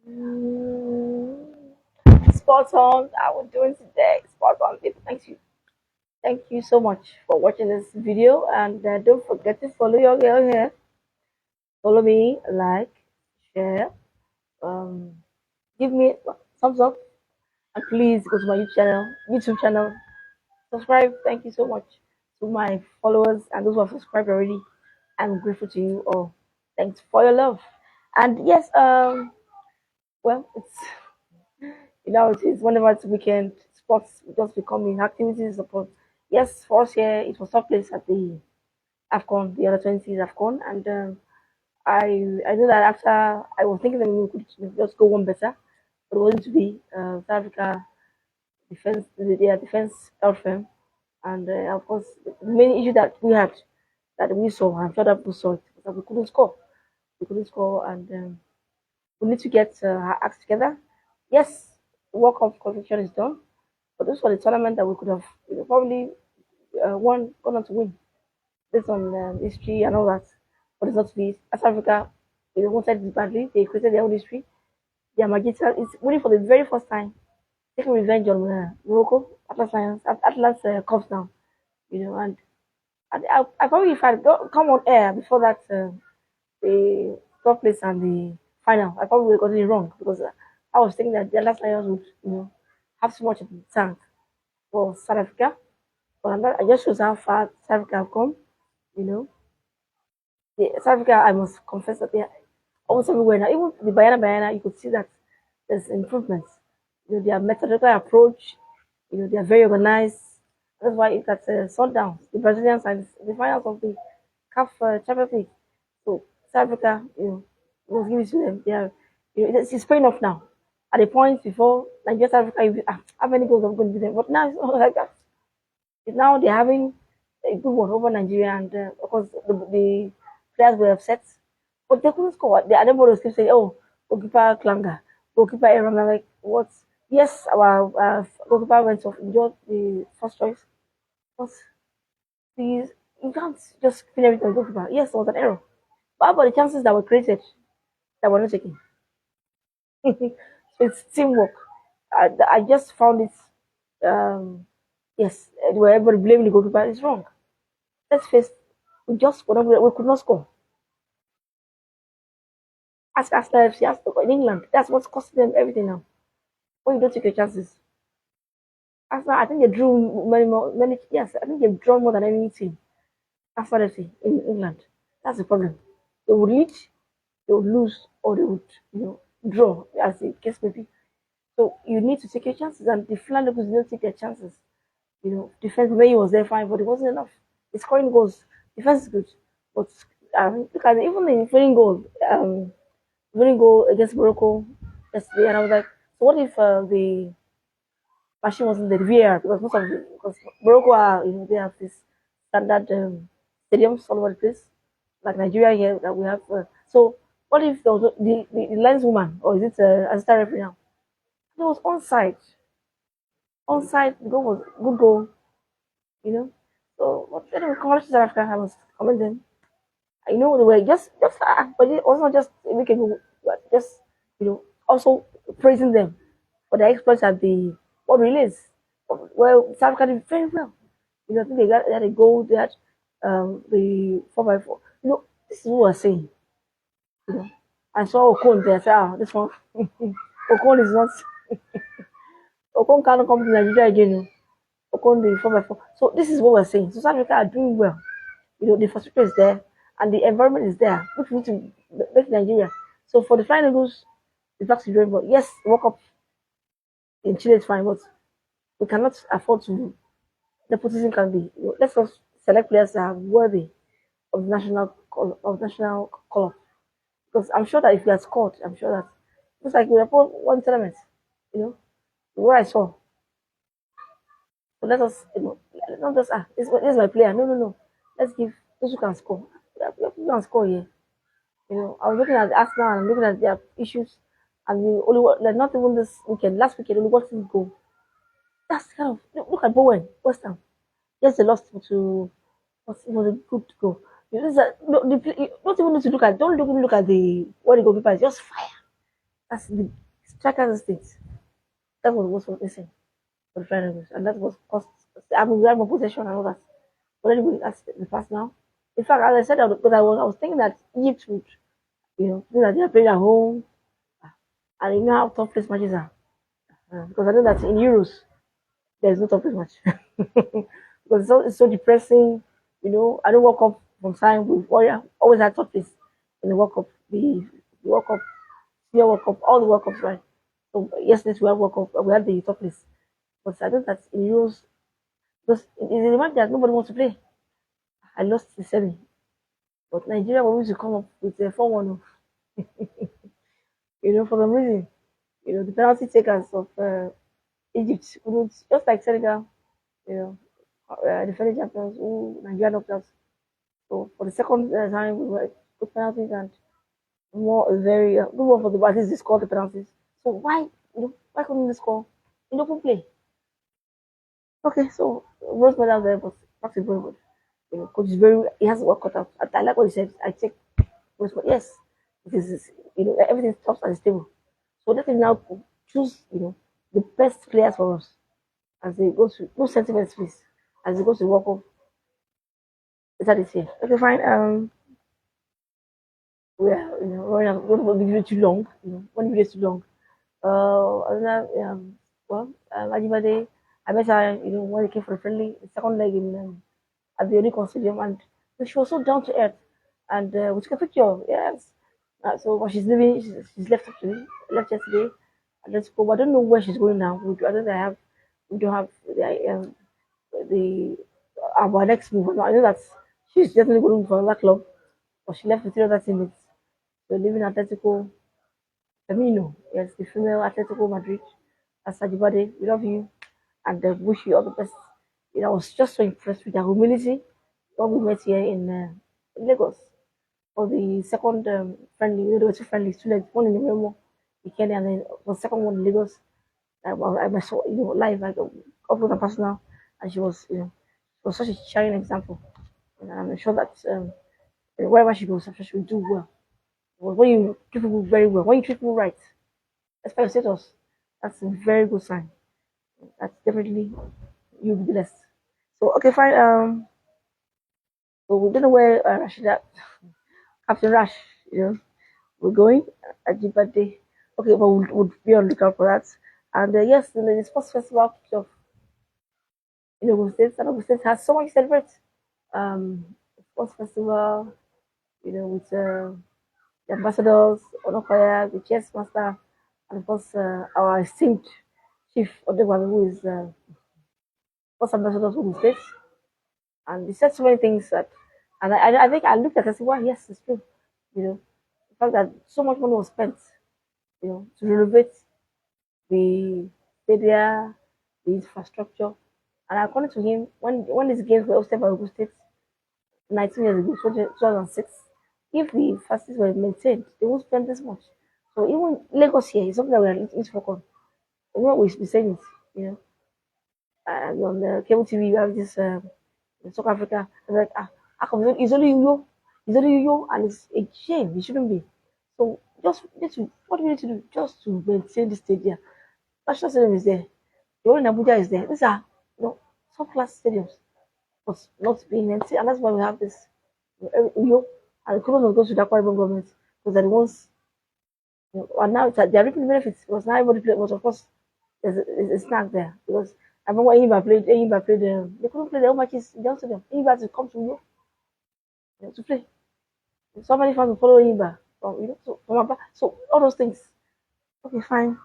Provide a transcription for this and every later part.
Mm, spot on. I was doing today. Spot on, people. Thank you. Thank you so much for watching this video. And don't forget to follow your girl here. Follow me, like, share, um, give me a thumbs up, and please go to my YouTube channel, subscribe. Thank you so much to my followers and those who have subscribed already. I'm grateful to you all. Thanks for your love. And yes, well, it's it is whenever it's weekend, sports just becoming activities support. Yes, for us here, it was top place at the AFCON, the under 20s AFCON, and I know that after I was thinking that we could just go one better, but it wasn't to be. South Africa defense, their defense outframe, and of course the main issue that we had, that we saw, I'm sure that people saw it, was that we couldn't score. We couldn't score, and we need to get our acts together. Yes, the World Cup qualification is done, but this was the tournament that we could have probably gone on to win based on history and all that. But it's not to be. South Africa, they wanted it badly. They created their own history. Their Magita is winning for the very first time, taking revenge on Morocco, Atlas Lions, Atlas Cups now. And I probably, if I'd come on air before that, the top place and the final, I probably would have gotten it wrong because I was thinking that the Atlas Lions would, have so much of the tank for South Africa. But I just shows how far South Africa have come. You know, South Africa, I must confess that they are almost everywhere now. Even the Bayana, you could see that there's improvements. Their methodological approach, they are very organized. That's why it's at Sundowns, the Brazilian side, the finals of the CAF Champions League. So South Africa, was given to them. They are, it's paying off now. At the point before Nigeria, South Africa, how many goals are going to be there? But now it's not like that. Now they're having a good one over Nigeria, and of course the players were upset, but they couldn't score. The other boys keep saying, "Oh, goalkeeper Klanga, goalkeeper Aaron." I'm like, what? Yes, our goalkeeper went off, enjoyed the first choice, but please, you can't just pin everything on goalkeeper. Yes, there was an error. But how about the chances that were created that were not taken? So it's teamwork. I just found it. Yes, where everybody blaming the goalkeeper is wrong. Let's face, we could not score. Ask Arsenal FC, ask in England. That's what's costing them everything now. When you don't take your chances. Arsenal, I think they drew many. Yes, I think they've drawn more than any team. Arsenal FC in England. That's the problem. They would lead, they would lose, or they would, draw, as the case may be. So you need to take your chances, and the Flanders did not take their chances. Defense when he was there fine, but it wasn't enough. The scoring goals, defense is good, but look at it, even the winning goal against Morocco yesterday, and I was like, so what if the machine wasn't there, the VAR? Because Morocco are, they have this standard stadiums all over the place, like Nigeria here that we have. So what if there was the lineswoman, or is it assistant referee now? It was onside. The goal was good goal, you know. So what anyway, congratulations South Africa. I must commend them. I know they were but it was not just making but just also praising them for their exploits at the what release. Well, South Africa did very well. I think they had a goal. They had the 4x4. This is what we're saying. You know, I saw Okon there. I said, this one, Okon is not. Okon cannot come to Nigeria again. Okon the 4x4. So this is what we're saying. So South Africa are doing well. The infrastructure is there and the environment is there, which we need to make Nigeria. So for the Flying Eagles, it's back to drawing board. Yes, World Cup in Chile is fine, but we cannot afford to. Nepotism can be. Let's just select players that are worthy of national color. Because I'm sure that if we had scored, I'm sure that just like we have won one tournament, you know, what I saw. So let us, not just this is my player. No, no, no. Let's give those who can score. Who can score here? I was looking at Arsenal and looking at their issues, and the only one, like not even this weekend, last weekend, only one team goal. That's kind of look at Bowen, West Ham. Yes, they lost to, but it was a good goal. No, don't even need to look at. Don't look at the what the goalkeeper is. Just fire. That's the strikers state. That was what missing for the triangles, and that was cost. I mean, we had more possession and all that. But anyway, that's the past now. In fact, as I said, because I was thinking that Egypt would, think that they are playing at home, and you know how tough these matches are. Because I know that in Euros, there's no tough place match. Because it's so depressing. I don't World Cup from time. We've always had tough place in the World Cup. The World Cup, Senior World Cup, all the World Cups, right? So yesterday we had World Cup, we had the top place. But I think that in Euros, because in the match that nobody wants to play. I lost the semi. But Nigeria were always to come up with a 4-1. For some reason. The penalty takers of Egypt couldn't, just like Senegal, you know, defending champions who Nigeria knocked out. So for the second time, we were good penalties and more very good one for the at least they scored the penalties. So why couldn't they score in open play? Okay, so rose medal there, but not very good. Coach is he has work cut out. I like what he said. I check rose medal. Yes, it is. Everything stops at the table. So let him now choose. The best players for us as they go to no sentiments, please. As they go to World Cup later this year. Okay, fine. We are running out. Don't want the video too long. One video is too long. Other well, Ajibade, I met her, when they came for a friendly, the second leg at the Unicorn Stadium, and she was so down to earth. And we took a picture, yes. So but she's leaving, she's left actually, left yesterday. And let's go. But I don't know where she's going now. I don't have, we don't have the our next move. I know that she's definitely going for another club, but she left with 3 other teammates. So leaving Atletico, Firmino, yes, the female Atletico Madrid. As Ajibade, we love you and wish you all the best. I was just so impressed with her humility when we met here in Lagos for the second friendly. There were two friendlies, two legs, one in the Remo, in Kenya, and then the second one in Lagos. I saw live, like up with a personal, and she was such a shining example. And I'm sure that wherever she goes, I'm sure she will do well. But when you treat people very well, when you treat people right, especially status, that's a very good sign. That's definitely you'll be blessed. So okay, fine. So we don't know where Rashida, Captain Rash, we're going at the birthday. Okay, but we'll be on lookout for that. And yes, the sports festival kicked off in Ogun State. And Ogun State has so much to celebrate. Sports festival, with the ambassadors, Onokoya, the chess master, and of course our esteemed chief Odegwami, who is sports ambassador of Ogun State. And he said so many things that, and I think I looked at it and said, well, yes, it's true. The fact that so much money was spent, to renovate the stadium, the infrastructure. And according to him, when these games were hosted by Ogun State 19 years ago, 2006, if the facilities were maintained, they won't spend this much. So even Lagos here is something that we are looking to focus on. We should be saying it, and on the cable TV, we have this in South Africa. And like, how come it's only you, and it's a shame. It shouldn't be. So what do we need to do? Just to maintain the stadium. National Stadium is there. The one in Abuja is there. These are top class stadiums, but not being maintained, and that's why we have this. And the Kudos goes to the Akwa Ibom government because they're the ones. And now they're reaping the benefits because now everybody play. But of course, there's a snack there because I remember when Enyimba played, they couldn't play their own matches in the stadium. Enyimba had to come to to play. So many fans will follow Enyimba so all those things. Okay, fine.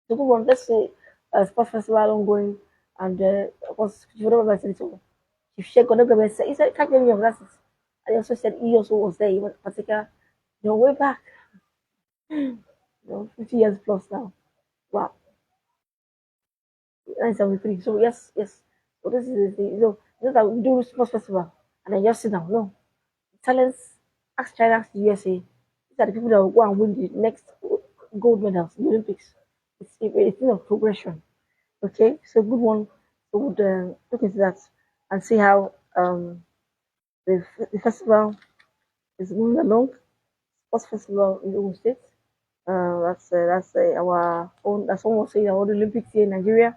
So good one. Let's say sports festival ongoing, and of course, if you don't remember, I said it. Chief Sheikh Odegbeme said he said can't get me your glasses. And he also said he also was there. He was particular, way back, 50 years plus now. Wow. 1973. So yes. So this is the thing. Just that we do sports festival and then just sit down. No. Talents, ask China, ask the USA. These are the people that will go and win the next gold medals in the Olympics. It's a thing of progression. Okay, so good one. So we would look into that and see how the festival is moving along. Sports festival in Ogun State. Our own. That's almost saying our own Olympics here in Nigeria.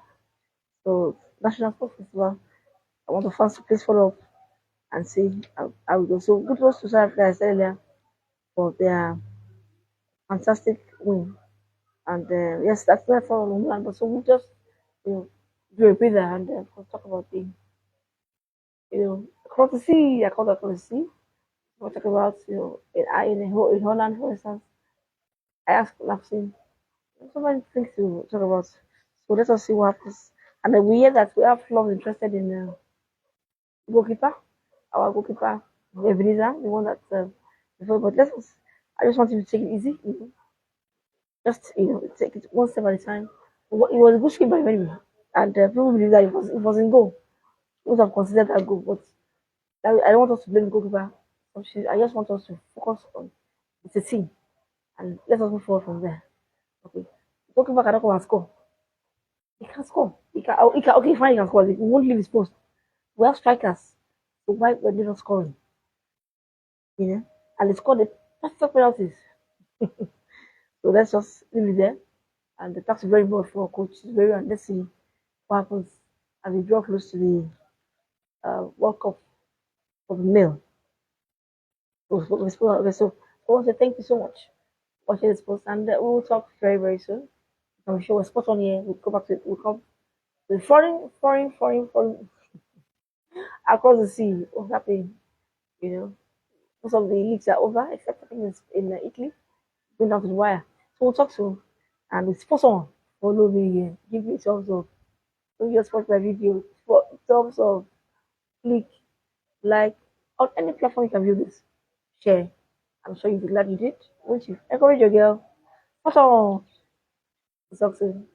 So National Sports Festival. I want the fans to please follow up and see how we go. So good luck to South Africa, as I said earlier, for their fantastic win. And yes, that's where for Homeland. But so we'll just you know do a breather and we'll talk about the across the sea. I call that across the sea. We'll talk about in Holland, for instance. I asked Lapsin so many things to talk about. So let us see what happens. And then we hear that we have clubs interested in goalkeeper, our goalkeeper, Ebenezer, the one that before. But I just want him to take it easy. Just take it one step at a time. It was a good skip by anyway, and people believe that it was in goal. He would have considered that goal, but I don't want us to blame the goalkeeper. I just want us to focus on it's a team, and let us move forward from there. Okay, goalkeeper cannot come and score. He can score. He can. Okay, fine. He can score. He won't leave his post. We have strikers, so why were they not scoring? And they scored the perfect penalties. So let's just leave it there. And that's very much for coach. It's very and let's see what happens as we draw close to the World Cup for the male. So I want to say thank you so much for watching this post, and we will talk very very soon. I'm sure we're spot on here. We'll go back to it. We'll come to the foreign across the sea. What's happening? You know, most of the leagues are over, except I think in Italy, going down to the wire. So we'll talk soon, and it's spot on. Follow me here. Give me a thumbs up. Don't just watch my video. For thumbs up, click, like on any platform you can view this. Share. I'm sure you'll be glad you did. Won't you? Encourage your girl. Spot on. Talk soon.